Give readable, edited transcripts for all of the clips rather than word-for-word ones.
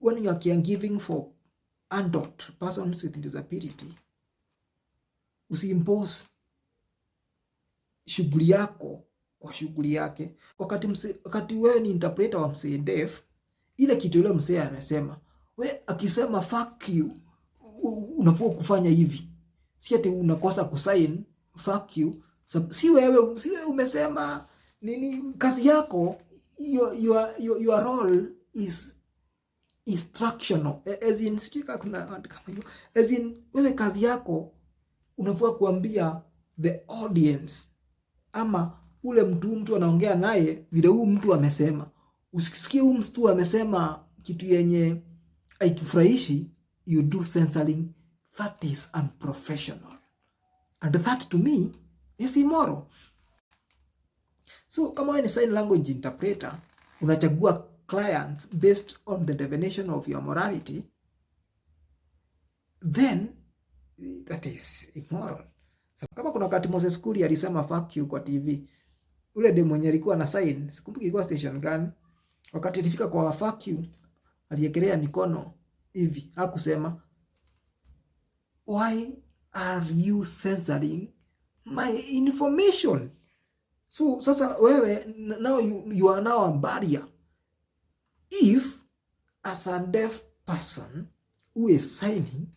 when you are caregiving for adult persons with disability, usiimpose shughuli yako kwa shughuli yake. Wakati wewe ni interpreter wa msee deaf, ile kitu yule msee anasema, we akisema fuck you, unafaa kufanya hivi. Si ati unakosa kusign fuck you. Si wewe umesema nini, kazi yako, your role is instructional, as in sika kuna kama hiyo, as in wewe kazi yako unafaa kuambia the audience ama ule mtu anaongea naye vile huyu mtu amesema. Usikisikie huyu mtu amesema kitu yenye haikufurahishi, you do censoring. That is unprofessional, and that to me is immoral. So kama wewe ni sign language interpreter, unachagua clients based on the definition of your morality, then that is immoral. So, kama kuna wakati Moses Kuria alisema fuck you kwa TV, ule demo mwenye alikuwa na sign, sikumbuki ilikuwa station gani, wakati alifika kwa fuck you aliekelea mikono hivi, hakusema why are you censoring my information? So sasa wewe now you are now a barrier. If as a deaf person who is signing,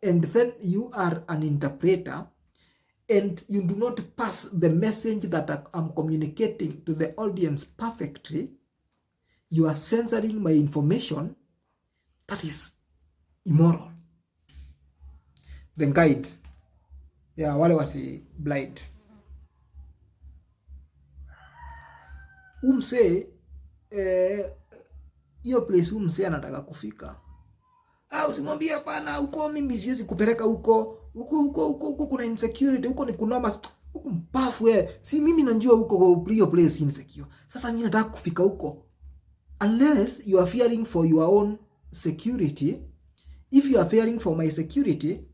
and then you are an interpreter, and you do not pass the message that I'm communicating to the audience perfectly, you are censoring my information, that is immoral. The guides, yeah, wale wasi blind, umse hiyo place umse anataka kufika, usimwambie hapana, huko mimi siwezi kupeleka huko kuna insecurity, huko ni kunoma, huko mpafu wewe. Si mimi najua huko hiyo place insecure. Sasa mimi nataka kufika huko. Unless you are fearing for your own security. If you are fearing for my security,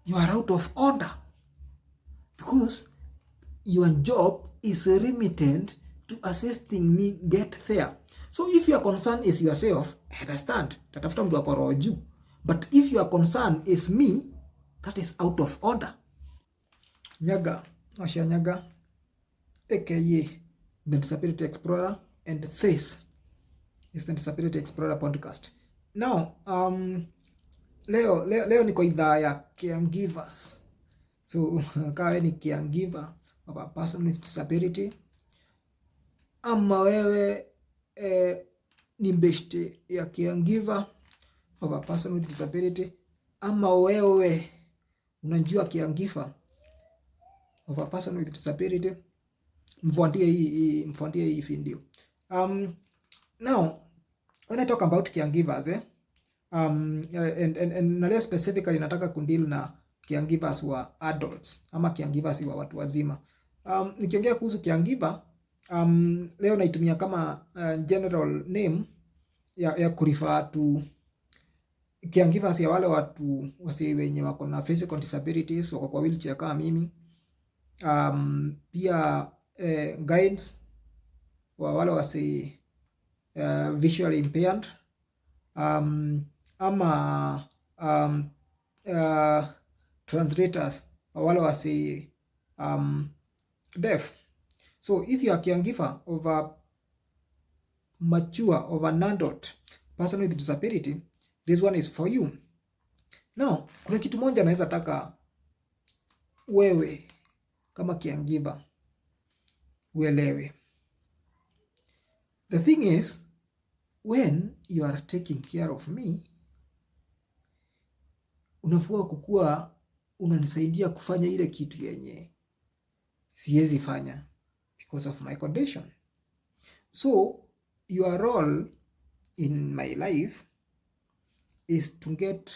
you are out of order, because your job is limited to assisting me get there. So if your concern is yourself, I understand, tatafuta mtu wako roho juu. But if your concern is me, that is out of order. Nyaga, Asha Nyaga, aka the Disability Explorer, and this is the Disability Explorer podcast. Now, leo niko idhaa ya Caregivers. So, kawe ni caregiver of a person with disability, ama wewe ni beshte ya caregiver of a person with disability, ama wewe unajua caregiver of a person with disability, mfuatie hii video. Now, when I talk about caregivers, and na specifically nataka kundili na caregivers wa adults ama caregivers wa watu wazima. Nikiongea kuhusu caregiver, leo naitumia kama general name ya kurefer to caregivers ya wale watu wasi wenye wako na physical disabilities, wako kwa wheelchair kama mimi. Pia guides wa wale wasi visually impaired, ama translators wa wale wasi deaf. So if you are a caregiver of a mature, of an adult person with disability, this one is for you. Now, kuna kitu moja naweza taka wewe kama caregiver uelewe. The thing is, when you are taking care of me, unafua kukua unanisaidia kufanya ile kitu yenye siwezi fanya because of my condition. So your role in my life is to get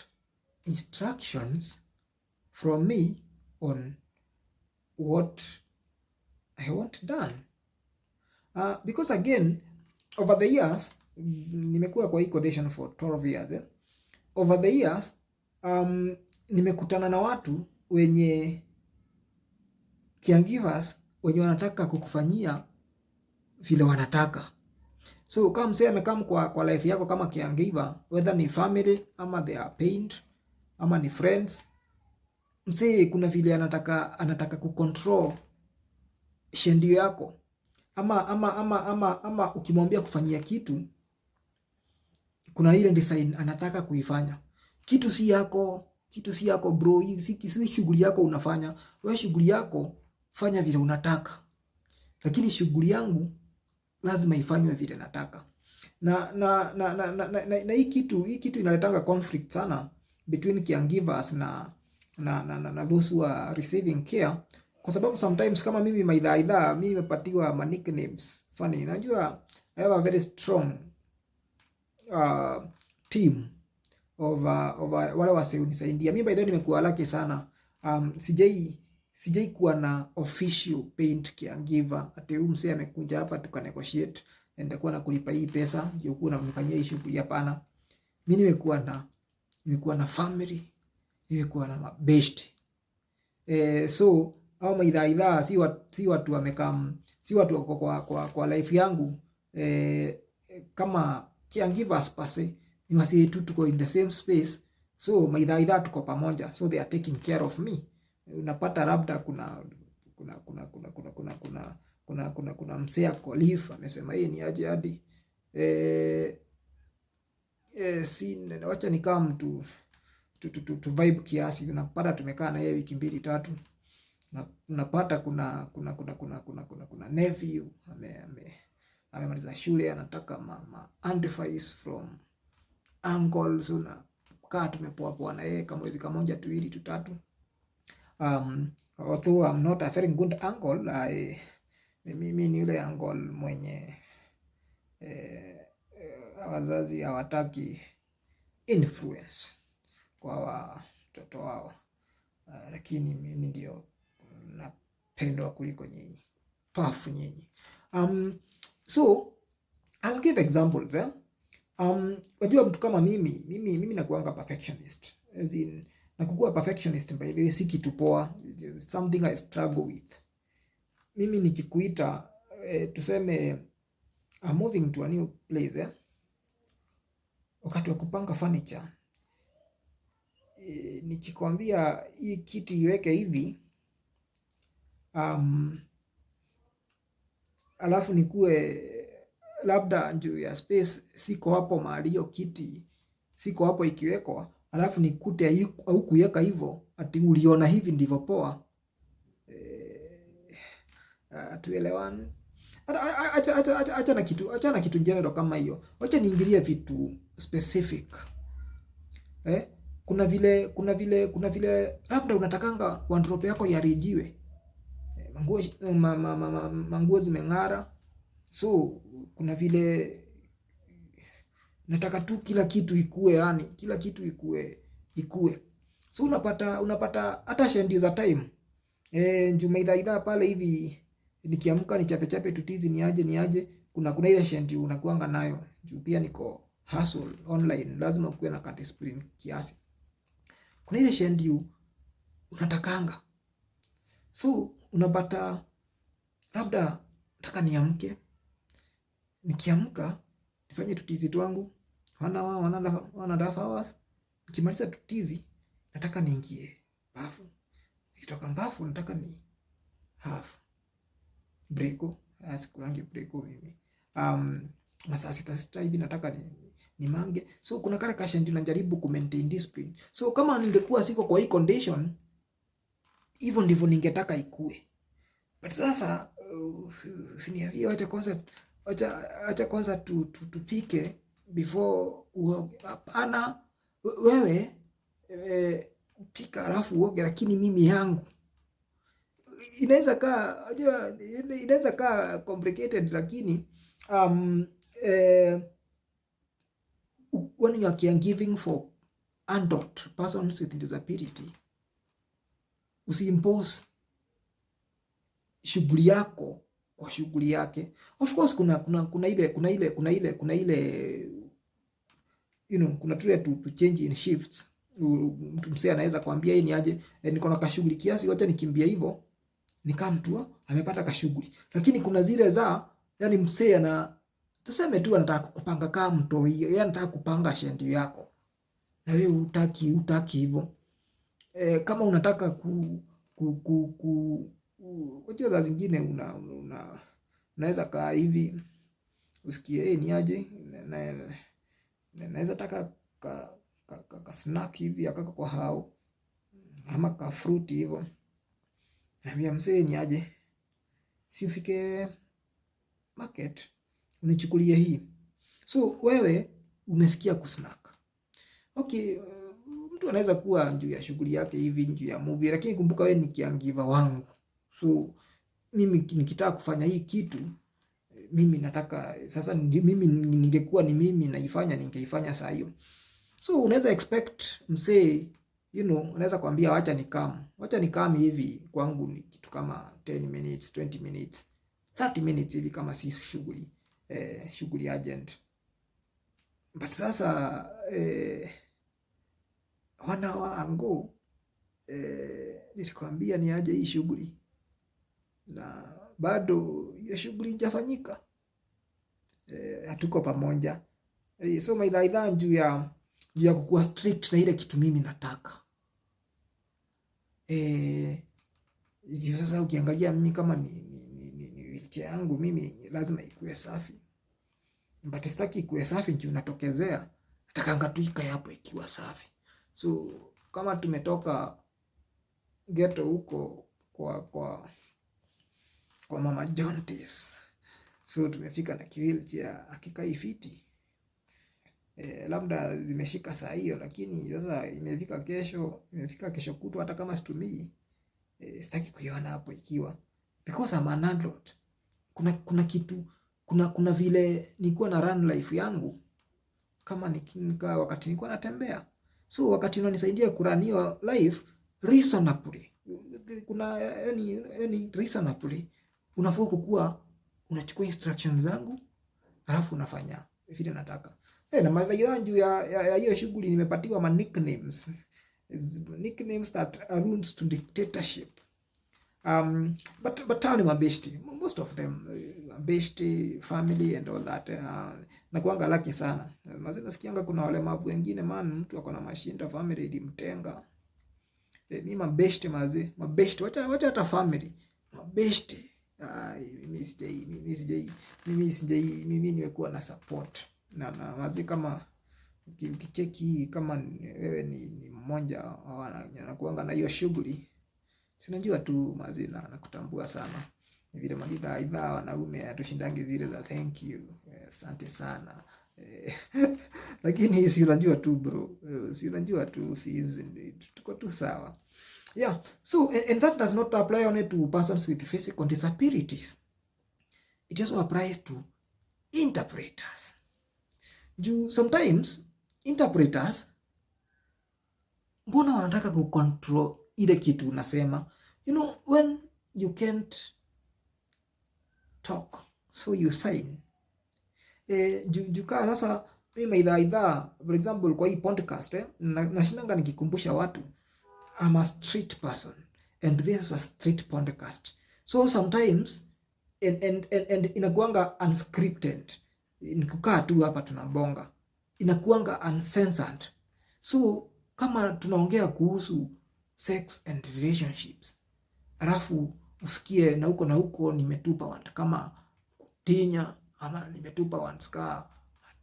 instructions from me on what I want done. Because again, over the years, nimekuwa kwa hii condition for 12 years. Over the years, nimekutana na watu wenye caregivers wenye wanataka kukufanyia vile wanataka. So kama msee amekam kwa life yako kama caregiver, whether ni family ama they are paid ama ni friends, msee kuna vile anataka kucontrol shendio yako, ama ukimwambia kufanyia kitu, kuna ile design anataka kuifanya. Kitu si yako bro, si shughuli yako unafanya. Wewe shughuli yako fanya vile unataka, lakini shughuli yangu lazima ifanywe vile nataka. Na hii kitu inaletanga conflict sana between caregivers na those who are receiving care, kwa sababu sometimes kama mimi maidha mimi nimepatiwa ma nicknames funny. Najua I have a very strong team of wale wase unisaidia mimi. By the way nimekuwa lucky sana, sijai kuwa na official paid caregiver ati huyu msee amekuja hapa tuka negotiate nitakuwa na kulipa hii pesa ndio uko unamfanyia hii shughuli. Hapana, mimi nimekuwa na family, nimekuwa na best. So au maidha si watu wamekam, si watu wako kwa life yangu kama caregivers pase, ni wasi tu tuko in the same space. So maidha tuko pamoja, so they are taking care of me. Unapata labda kuna msee ako leave amesema yeye ni aje hadi si wacha nikaa mtu tu vibe kiasi. Unapata tumekaa na yeye wiki 2-3, unapata kuna nephew amemaliza shule, anataka advice from uncles. Unakaa tumepoa na yeye kama mwezi kamoja 2-3. Although I'm not a very good uncle, mimi ni yule uncle mwenye wazazi hawataki influence kwa watoto wao, lakini mimi ndio napendwa kuliko nyinyi, pafu nyinyi. So I'll give examples. Wajua mtu kama mimi nakuanga perfectionist, as in nakuwa perfectionist by the way, si kitu poa, something I struggle with. Mimi nikikuita tuseme I'm moving to a new place, wakati wa kupanga furniture, nikikwambia hii kiti iweke hivi, alafu nikue labda juu ya space siko hapo mahali hiyo kiti siko hapo ikiwekwa, alafu nikute au kuweka hivyo ati uliona hivi ndivyo poa, tuelewani. Acha na kitu general kama hiyo, wacha niingilie vitu specific. Kuna vile labda unatakanga wardrobe yako yarejiwe, manguo zimeng'ara, so kuna vile nataka tu kila kitu ikue, yani kila kitu ikue. So unapata hata shendi za time njuma idha pale hivi, nikiamka ni chape tutizi ni aje kuna ile shendi unakuanga nayo juu pia niko hustle online, lazima kuwe na discipline kiasi. Kuna ile shendi unatakanga, so unapata labda nataka niamke, nikiamka nifanye tutizi twangu 1.5 hours. Nikimaliza tutizi nataka niingie bafu, nikitoka bafu nataka ni half breko, asikuange breko mimi masaa 6 hivi nataka ni mange. So kuna kale kasha ndio najaribu ku maintain discipline. So kama ningekuwa siko kwa hii condition, hivyo ndivyo ningetaka ikue. But sasa usiniambie acha kwanza tupike before uoge. Hapana, wewe pika alafu uoge, lakini mimi yangu inaweza kaa complicated, lakini when you are caregiving for adult persons with disability, usiimpose shughuli yako kwa shughuli yake. Of course kuna ile you know, kuna tule to change in shifts. Mtu msee anaweza kuambia hii ni aje, niko na kashughuli kiasi, wacha nikimbia hivyo nikaa mtu amepata kashughuli. Lakini kuna zile za yani msee tuseme tu anataka kukupanga kama mtoi, yeye anataka kupanga shendi yako na wewe utaki hivyo. Kama unataka unajua saa zingine unaweza kaa hivi usikie ni aje naweza taka ka snack hivi akaka kwa hao ama ka fruit hivyo. Naambia msee ni aje, si ufike market unichukulie hii. So wewe umesikia kusnack. Okay, mtu anaweza kuwa juu ya shughuli yake hivi, juu ya movie, lakini kumbuka wewe ni caregiver wangu. So mimi nikitaka kufanya hii kitu, mimi nataka sasa, mimi ningekuwa ni mimi naifanya, ningeifanya saa hiyo. So unaweza expect msee, unaweza kuambia wacha nikam hivi kwangu ni kitu kama 10 minutes, 20 minutes, 30 minutes hivi kama si shughuli urgent. But sasa wana wangu nilikwambia ni aje hii shughuli na bado hiyo shughuli haijafanyika. Hatuko pamoja. So maidha juu ya kukuwa strict na ile kitu mimi nataka. Sasa ukiangalia mimi kama ni wheelchair yangu mimi lazima ikuwe safi. But sitaki ikuwe safi juu natokezea. Natakanga tu ikae hapo ikiwa safi. So kama tumetoka ghetto huko kwa mama Jontes. So tumefika na wheelchair akikai fiti. Labda zimeshika saa hiyo, lakini sasa imefika kesho kutwa, hata kama situmii sitaki kuiona hapo ikiwa, because I'm a landlord. Kuna kitu kuna vile nilikuwa na run life yangu kama nikaa wakati nilikuwa natembea. So wakati unanisaidia kurun hiyo life reasonably, kuna any reasonably, unafaa kukua unachukua instructions zangu alafu unafanya vile nataka. Na madhaifu juu ya hiyo shughuli nimepatiwa ma nicknames that are roots to dictatorship. But tell my bestie, most of them bestie, family and all that. Na kuanga lucky sana. Mazina nasikianga kuna walemavu wengine mtu ako na mashinda, family ilimtenga. Mimi mabestie wacha hata family. Mabestie. Mimi nimekuwa na support. Na mazi kama ukicheki kama wewe ni mmoja anakuanga na hiyo shughuli, sinajua tu mazi na kutambua sana. Ni vile aidha wanaume hatushindangi zile za thank you, asante sana. Lakini si unajua tu bro, si unajua tu tuko tu sawa. Yeah, so and that does not apply only to persons with physical disabilities. It also applies to interpreters. Sometimes interpreters mbona wanataka kucontrol ile kitu unasema. When you can't talk, so you sign. Kaa sasa mimi idha for example kwa hii podcast nashinanga nikikumbusha watu I'm a street person and this is a street podcast. So sometimes and inakuanga unscripted. Nikukaa tu hapa tunabonga, inakuanga uncensored. So kama tunaongea kuhusu sex and relationships, alafu usikie na huko nimetupa watu kama kutinya, ama nimetupa one scar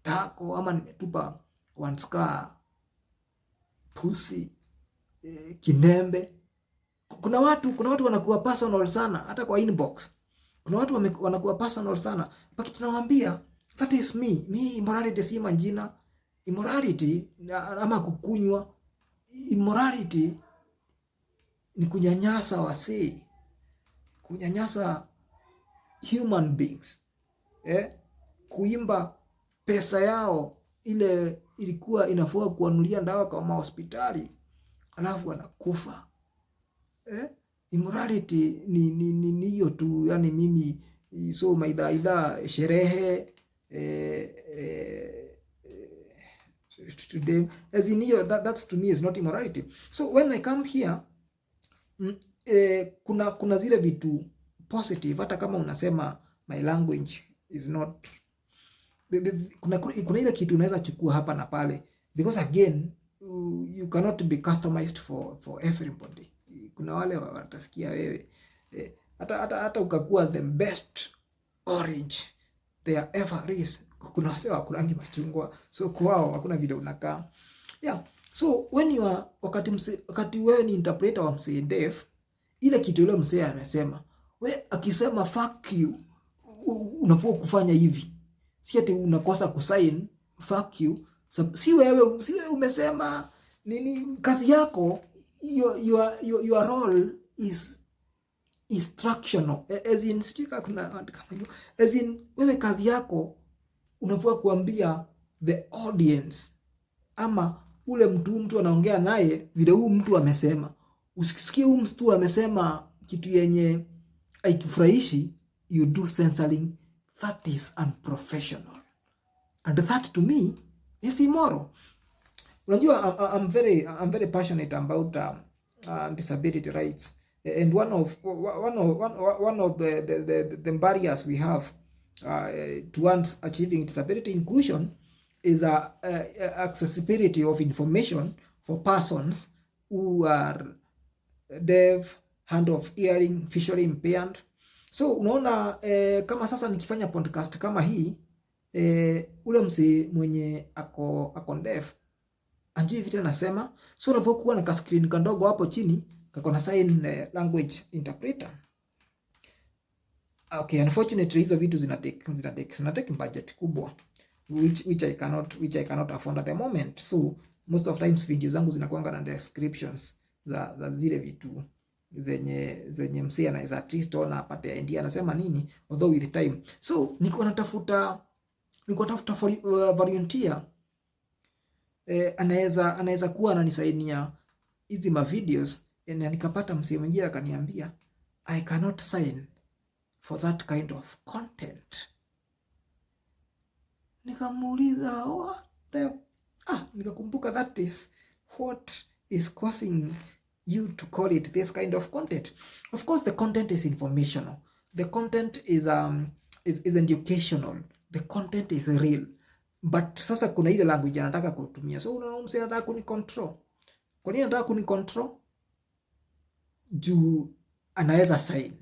tako, ama nimetupa one scar pussy, kinembe. Kuna watu wanakuwa personal sana hata kwa inbox. Kuna watu wanakuwa personal sana. Baki tunawaambia that is me. Immorality si majina. Immorality ama kukunywa. Immorality ni kunyanyasa wasee. Kunyanyasa human beings. Kuimba pesa yao ile ilikuwa inafaa kuanulia dawa kwa hospitali, alafu wanakufa. Immorality ni hiyo tu, yani mimi so maidha sherehe today as in hiyo that's to me is not immorality. So when I come here kuna zile vitu positive, hata kama unasema my language is not kuna ile kitu unaweza chukua hapa na pale, because again you cannot be customized for everybody. Kuna wale watasikia wewe hata ukakuwa the best orange there ever is, kuna wase wakulangi machungwa, so kwao hakuna vile unakaa. Yeah, so when you are wakati wewe ni interpreter wa msee deaf, ile kitu ile msee amesema, we akisema fuck you, unafaa kufanya hivi, si ati unakosa kusign fuck you. Si wewe umesema nini, kazi yako, your role is instructional, as in stika kuna kama hiyo, as in wewe kazi yako unafaa kuambia the audience ama ule mtu anaongea naye vile huyu mtu amesema. Usikie huyu mtu amesema kitu yenye haikufurahishi, you do censoring. That is unprofessional, and that to me is immoral. Unajua, I'm very passionate about disability rights, and one of the barriers we have towards achieving disability inclusion is accessibility of information for persons who are deaf, hard of hearing, visually impaired. So unaona, kama sasa nikifanya podcast kama hii, ule msi mwenye ako deaf anjui vile nasema, so unavyokuwa na ka screen kandogo hapo chini kako na sign language interpreter. Okay, unfortunately hizo vitu zina take budget kubwa, which I cannot afford at the moment. So most of times video zangu zinakuanga na descriptions za zile vitu zenye msee anaweza at least ona apate idea anasema nini, although with time. So niko natafuta volunteer anaweza kuwa ananisaidia hizi ma videos, na nikapata msee mwingine akaniambia I cannot sign for that kind of content. Nikamuuliza what the nikakumbuka that is what is causing you to call it this kind of content. Of course the content is informational, the content is educational, the content is real, but sasa kuna ile language anataka kutumia. So unaona msee anataka kunicontrol. Kwa nini anataka kunicontrol? Juu anaweza sign.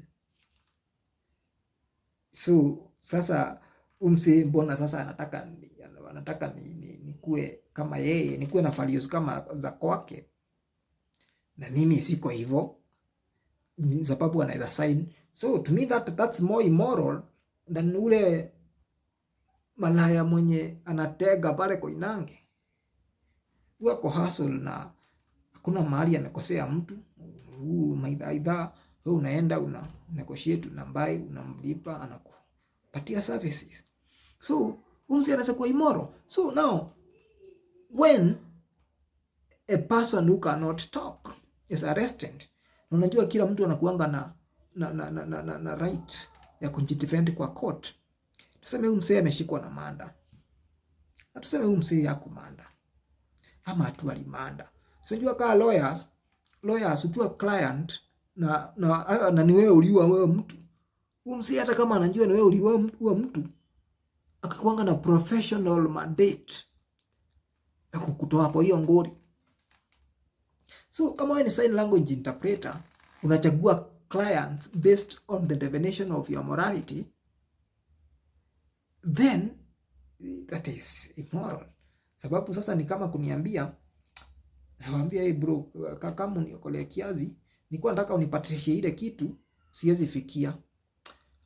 So sasa msee mbona sasa anataka nikue kama yeye, nikuwe na values kama za kwake, na mimi siko hivyo, sababu anaweza sign. So to me that's more immoral than ule malaya mwenye anatega pale Koinange, wako hustle na hakuna mahali anakosea mtu. Maidha wewe unaenda una negotiate na mbai, unamlipa, anakupatia services. So umsi anaweza kuwa immoral. So now when a person who cannot talk is arrested, unajua kila mtu anakuanga na right ya kujidefend kwa court. Tuseme huyu msee ameshikwa na manda, na tuseme huyu msee hakumanda ama atu alimanda. So unajua kama lawyers ukiwa client na ni wewe uliua wewe mtu, huyu msee hata kama anajua ni wewe uliua mtu, akakuanga na professional mandate ya kukutoa kwa hiyo ngori. So kama wewe ni sign language interpreter, unachagua clients based on the definition of your morality, then that is immoral. Sababu sasa ni kama kuniambia, nawaambia hey bro, kama uniokolea kiazi, nilikuwa nataka unipatrishie ile kitu siwezi fikia.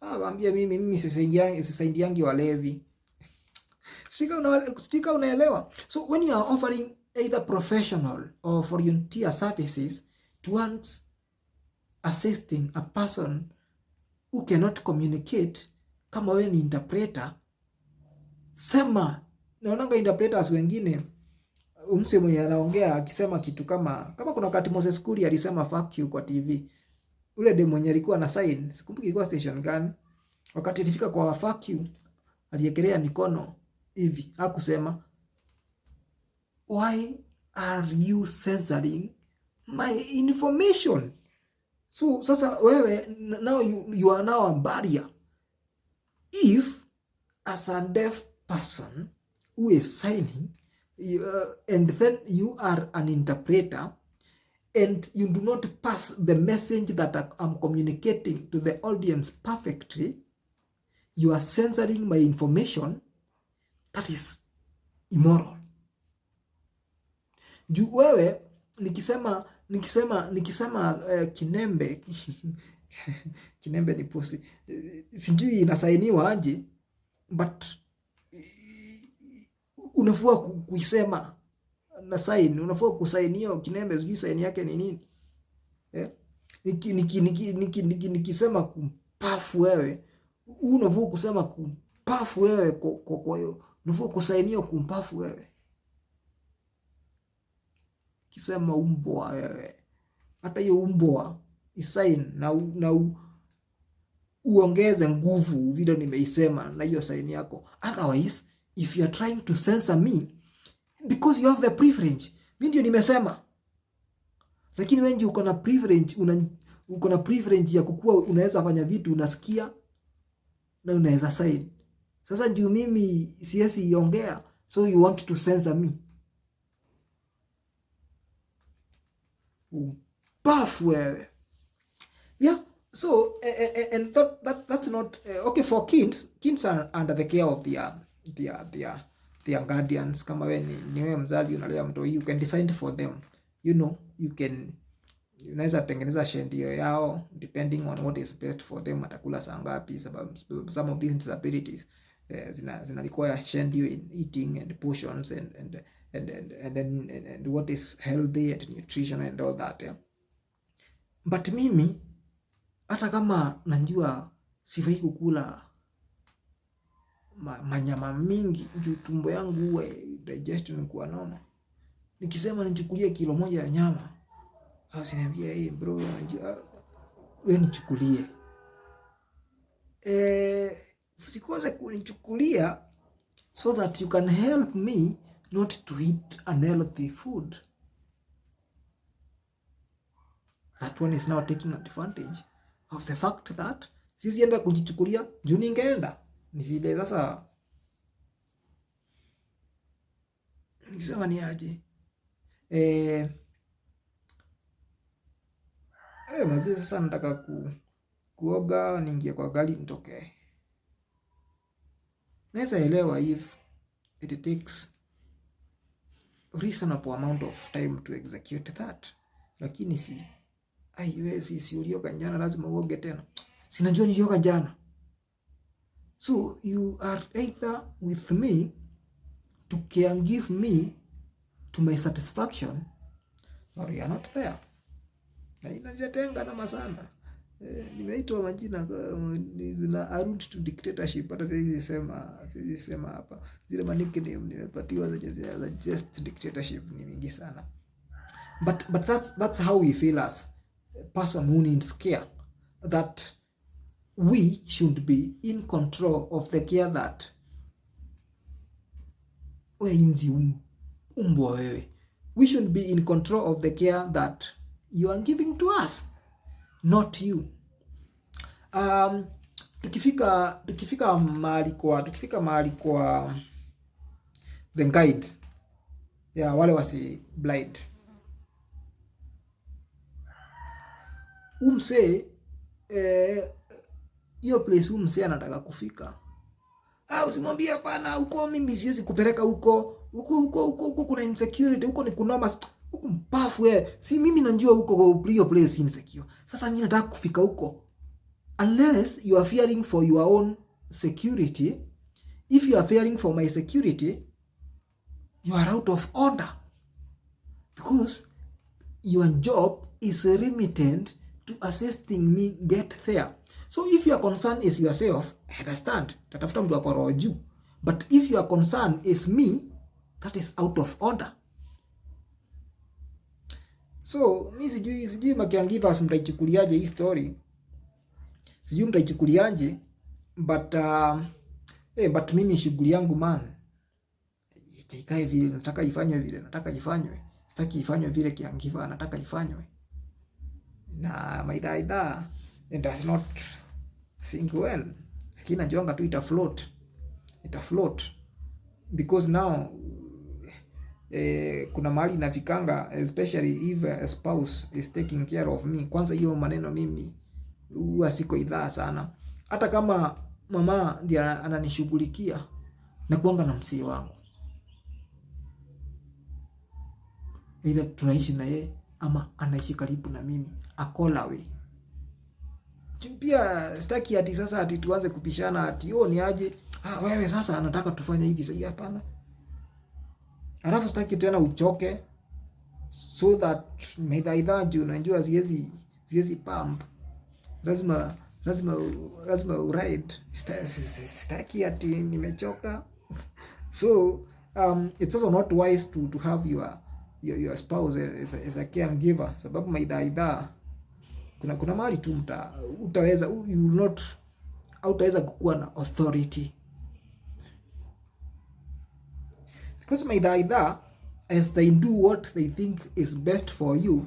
Waambia mimi sisaidiangi walevi. Stika unaelewa. So when you are offering either professional or volunteer services towards assisting a person who cannot communicate, kama wewe ni interpreter, sema. Naonanga interpreters wengine umse mwenye anaongea akisema kitu kama kuna wakati Moses Kuria alisema fuck you kwa TV. Ule demo mwenye alikuwa na sign, sikumbuki ilikuwa station gani, wakati ilifika kwa fuck you aliekelea mikono hivi, hakusema why are you censoring my information? So sasa wewe now you are now a barrier. If as a deaf person who is signing, and then you are an interpreter, and you do not pass the message that I'm communicating to the audience perfectly, you are censoring my information. That is immoral. Juu wewe nikisema kinembe kinembe ni pusi, sijui inasainiwa aje, but unafua kuisema na sign, unafua kusainio kinembe, sijui saini yake ni nini eh? Nikisema kumpafu wewe, unafua kusema kumpafu wewe, kwa hiyo unafua kusainio kumpafu wewe. Kisema umbwa wewe, hata hiyo umbwa isign na uongeze nguvu vile nimeisema na hiyo sign yako. Otherwise, if you are trying to censor me because you have the privilege, mimi ndio nimesema, lakini wewe uko na privilege, uko na privilege ya kukua, unaweza fanya vitu unasikia na unaweza sign. Sasa ndio mimi siwezi iongea, so you want to censor me. Puff wewe. Yeah, so and that's not okay for kids. Kids are under the care of their guardians. Kama wewe ni wewe mzazi unalea mtoto, you can decide for them. You know, unaweza tengeneza schedule yao depending on what is best for them. Atakula saa ngapi, sababu some of these disabilities zina require schedule in eating and portions and what is healthy and nutrition and all that, yeah. But mimi hata kama najua sifai kukula manyama mingi juu tumbo yangu uwe digestion kuwa nono, nikisema nichukulie kilo moja ya nyama, au siniambia hey bro, wewe nichukulie, usikose kunichukulia so that you can help me not to eat unhealthy food. That one is now taking advantage of the fact that sisi enda kujichukulia juu ningeenda. Ni vile sasa nikisema ni aje mazee, sasa nataka kuoga, niingie kwa gari nitoke. Naweza elewa if it takes reasonable amount of time to execute that, lakini si ulioga jana lazima uoge tena. Sinajua nilioga jana. So you are either with me to give me to my satisfaction, or you are not there. Na inajatenga na masana. Nimeitwa majina zina arund to dictatorship, hata siwezi sema hapa. Zile nickname nimepatiwa za just dictatorship ni mingi sana. But that's how we feel as a person who needs care, that we should be in control of the care that we should be in control of the care that you are giving to us, not you. Tukifika mahali kwa the guides, wale wasi blind, umse hiyo place umse anataka kufika, usimwambie hapana, huko mimi siwezi kupeleka huko kuna insecurity, huko ni kunoma, huko mpafu wewe. Si mimi najua huko hiyo place insecure. Sasa mimi nataka kufika huko. Unless you are fearing for your own security. If you are fearing for my security, you are out of order, because your job is limited to assisting me get there. So if your concern is yourself, I understand, tatafuta mtu wako roho juu. But if your concern is me, that is out of order. So mi sijui Caregivers mtaichukuliaje hii story, sijui mtaichukuliaje, but mimi shughuli yangu man, ikae vile nataka ifanywe, sitaki ifanywe vile Caregiver anataka ifanywe. Na maidaida it does not sing well, lakini najonga tu ita float. because now kuna mahali inafikanga, especially if a spouse is taking care of me. Kwanza hiyo maneno mimi huwa siko idhaa sana, hata kama mama ndiye ananishughulikia na kuanga na msee wangu, either tunaishi na yeye ama anaishi karibu na mimi, akolawe. Pia sitaki ati sasa ati tuanze kupishana ati ni aje, wewe sasa anataka tufanye hivi. Sasa hapana. Alafu sitaki tena uchoke, so that maidha juu unajua siwezi pump, lazima uride. Sitaki ati nimechoka. So it's also not wise to have your spouse as a caregiver, sababu maidha kuna mahali tu utaweza utaweza kukuwa na authority, because maidha as they do what they think is best for you,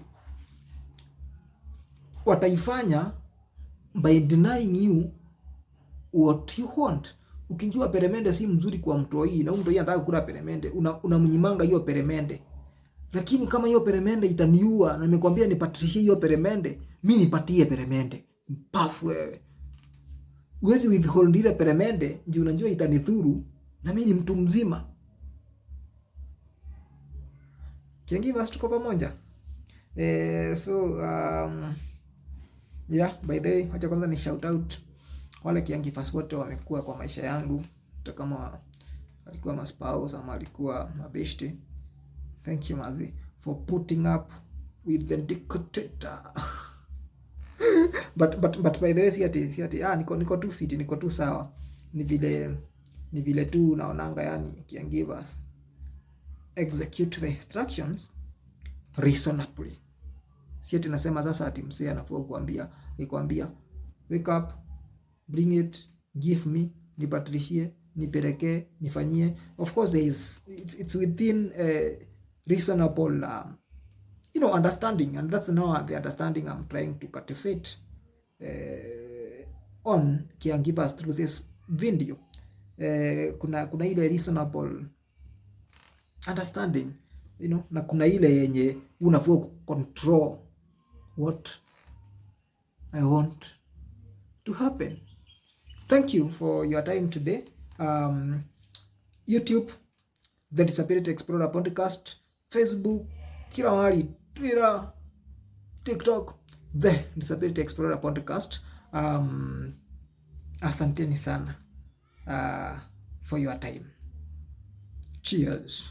wataifanya by denying you what you want. Ukijua peremende si mzuri kwa mtoi na mtoi anataka kula peremende, unamnyimanga hiyo peremende. Lakini kama hiyo peremende itaniua na nimekwambia nipatie hiyo peremende, mimi nipatie peremende. Mpafu wewe. Uwezi withhold ile peremende juu unajua itanidhuru na mimi ni mtu mzima. Caregivers tuko pamoja. Yeah, by the way, acha kwanza ni shout out wale caregivers wote wamekuwa kwa maisha yangu, hata kama alikuwa my spouse ama alikuwa mabeshte. Thank you mazi for putting up with the dictator. but by the way, si ati niko too fit, niko too sawa. Ni vile tu naonanga yani caregivers execute the instructions reasonably. Si ati nasema sasa ati msee anafaa kuambia wake up, bring it, give me, nipatrishie, nipelekee, nifanyie. Of course it's within reasonable understanding, and that's now the understanding I'm trying to cultivate on caregivers through this video. Kuna ile reasonable understanding, na kuna ile yenye unafaa control what I want to happen. Thank you for your time today. YouTube, The Disability Explorer Podcast, Facebook, kila mahali, Twitter, TikTok, The Disability Explorer Podcast. Asanteni sana for your time. Cheers.